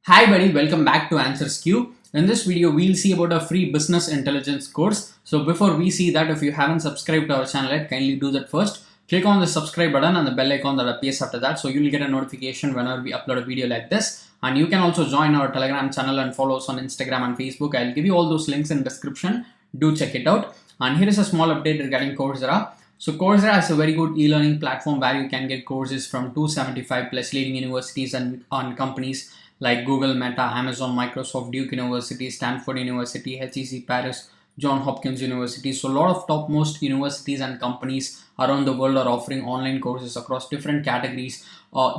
Hi buddy, welcome back to answersQ. In this video, we'll see about a free business intelligence course. So before we see that, if you haven't subscribed to our channel yet, kindly do that first. Click on the subscribe button and the bell icon that appears after that, so you'll get a notification whenever we upload a video like this. And you can also join our Telegram channel and follow us on Instagram and Facebook. I'll give you all those links in description. Do check it out. And here is a small update regarding Coursera. So Coursera is a very good e-learning platform where you can get courses from 275 plus leading universities and on companies like Google, Meta, Amazon, Microsoft, Duke University, Stanford University, HEC Paris, John Hopkins University. So a lot of topmost universities and companies around the world are offering online courses across different categories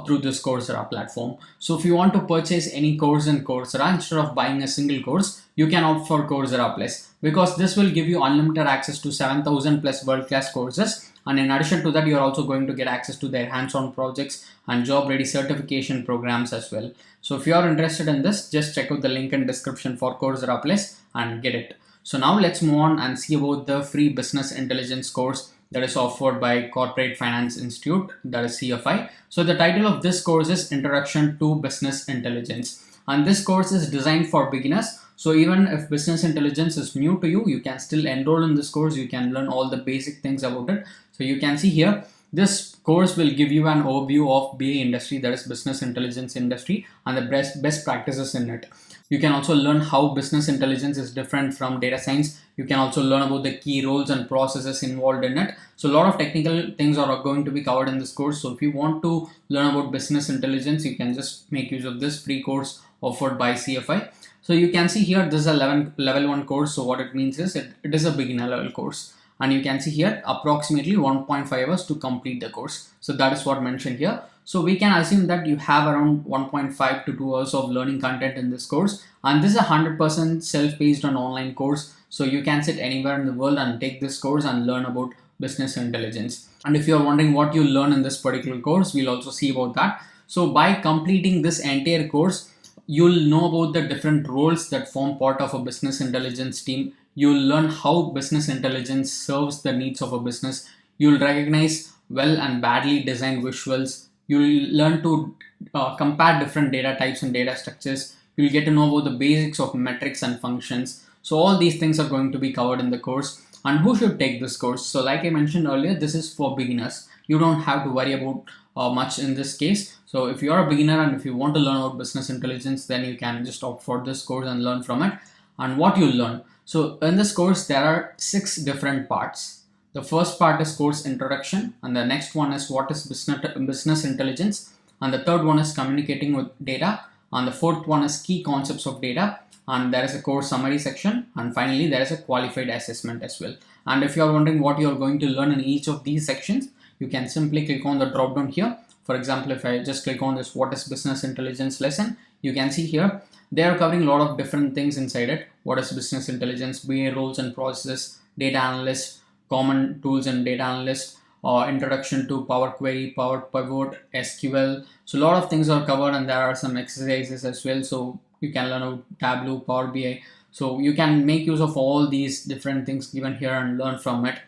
through this Coursera platform. So if you want to purchase any course in Coursera, instead of buying a single course, you can opt for Coursera Plus, because this will give you unlimited access to 7,000 plus world-class courses. And in addition to that, you're also going to get access to their hands-on projects and job-ready certification programs as well. So if you are interested in this, just check out the link in description for Coursera Plus and get it. So now let's move on and see about the free business intelligence course that is offered by Corporate Finance Institute, that is CFI. So the title of this course is Introduction to Business Intelligence. And this course is designed for beginners. So even if business intelligence is new to you, you can still enroll in this course. You can learn all the basic things about it. So you can see here, this course will give you an overview of BA industry, that is business intelligence industry, and the best practices in it. You can also learn how business intelligence is different from data science. You can also learn about the key roles and processes involved in it. So a lot of technical things are going to be covered in this course. So if you want to learn about business intelligence, you can just make use of this free course offered by CFI. So you can see here, this is a level 1 course. So what it means is it is a beginner level course. And you can see here approximately 1.5 hours to complete the course. So that is what mentioned here. So we can assume that you have around 1.5 to 2 hours of learning content in this course. And this is a 100% self-paced and online course. So you can sit anywhere in the world and take this course and learn about business intelligence. And if you're wondering what you learn in this particular course, we'll also see about that. So by completing this entire course, you'll know about the different roles that form part of a business intelligence team. You'll learn how business intelligence serves the needs of a business. You'll recognize well and badly designed visuals. You'll learn to compare different data types and data structures. You'll get to know about the basics of metrics and functions. So all these things are going to be covered in the course. And who should take this course? So like I mentioned earlier, this is for beginners. You don't have to worry about much in this case. So if you're a beginner and if you want to learn about business intelligence, then you can just opt for this course and learn from it. And what you'll learn. So in this course, there are 6 different parts. The first part is course introduction, and the next one is what is business intelligence, and the third one is communicating with data, and the fourth one is key concepts of data, and there is a course summary section, and finally there is a qualified assessment as well. And if you are wondering what you are going to learn in each of these sections, you can simply click on the drop down here. For example, if I just click on this what is business intelligence lesson, you can see here they are covering a lot of different things inside it. What is business intelligence, BA roles and processes, data analyst, common tools and data analyst, introduction to Power Query, Power Pivot, SQL. So a lot of things are covered, and there are some exercises as well. So you can learn about Tableau, Power BI. So you can make use of all these different things given here and learn from it.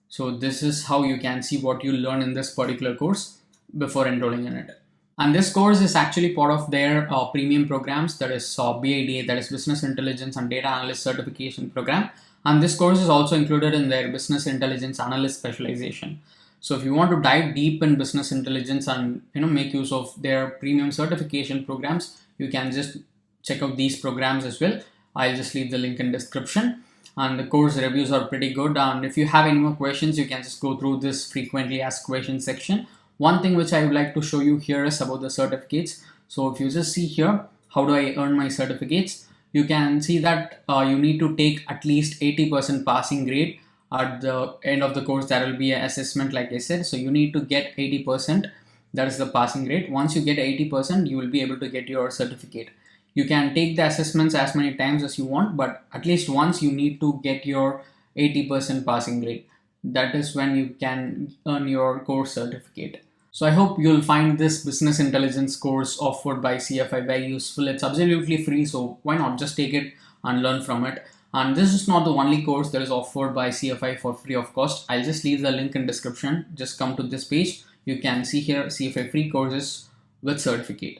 So this is how you can see what you learn in this particular course before enrolling in it. And this course is actually part of their premium programs, that is BIDA, that is Business Intelligence and Data Analyst Certification Program. And this course is also included in their Business Intelligence Analyst Specialization. So if you want to dive deep in business intelligence and make use of their premium certification programs, you can just check out these programs as well. I'll just leave the link in description. And the course reviews are pretty good. And if you have any more questions, you can just go through this frequently asked questions section. One thing which I would like to show you here is about the certificates. So if you just see here, how do I earn my certificates? You can see that you need to take at least 80% passing grade. At the end of the course, there will be an assessment, like I said. So you need to get 80%. That is the passing grade. Once you get 80%, you will be able to get your certificate. You can take the assessments as many times as you want, but at least once you need to get your 80% passing grade. That is when you can earn your course certificate. So I hope you'll find this business intelligence course offered by CFI very useful. It's absolutely free, so why not just take it and learn from it. And this is not the only course that is offered by CFI for free of cost. I'll just leave the link in description. Just come to this page. You can see here CFI free courses with certificate.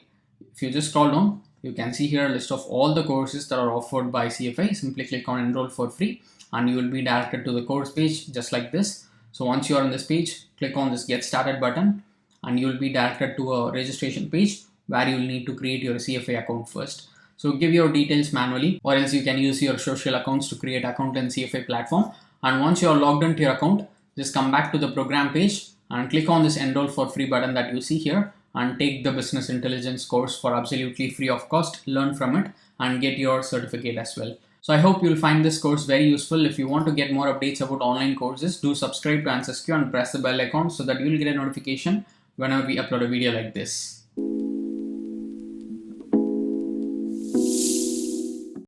If you just scroll down, You can see here a list of all the courses that are offered by CFA. Simply click on enroll for free and you will be directed to the course page just like this. So once you are on this page, click on this get started button and you will be directed to a registration page where you will need to create your CFA account first. So give your details manually, or else you can use your social accounts to create account in CFA platform. And once you are logged into your account, just come back to the program page and click on this enroll for free button that you see here and take the business intelligence course for absolutely free of cost. Learn from it and get your certificate as well. So I hope you'll find this course very useful. If you want to get more updates about online courses, do subscribe to answersQ and press the bell icon so that you'll get a notification whenever we upload a video like this.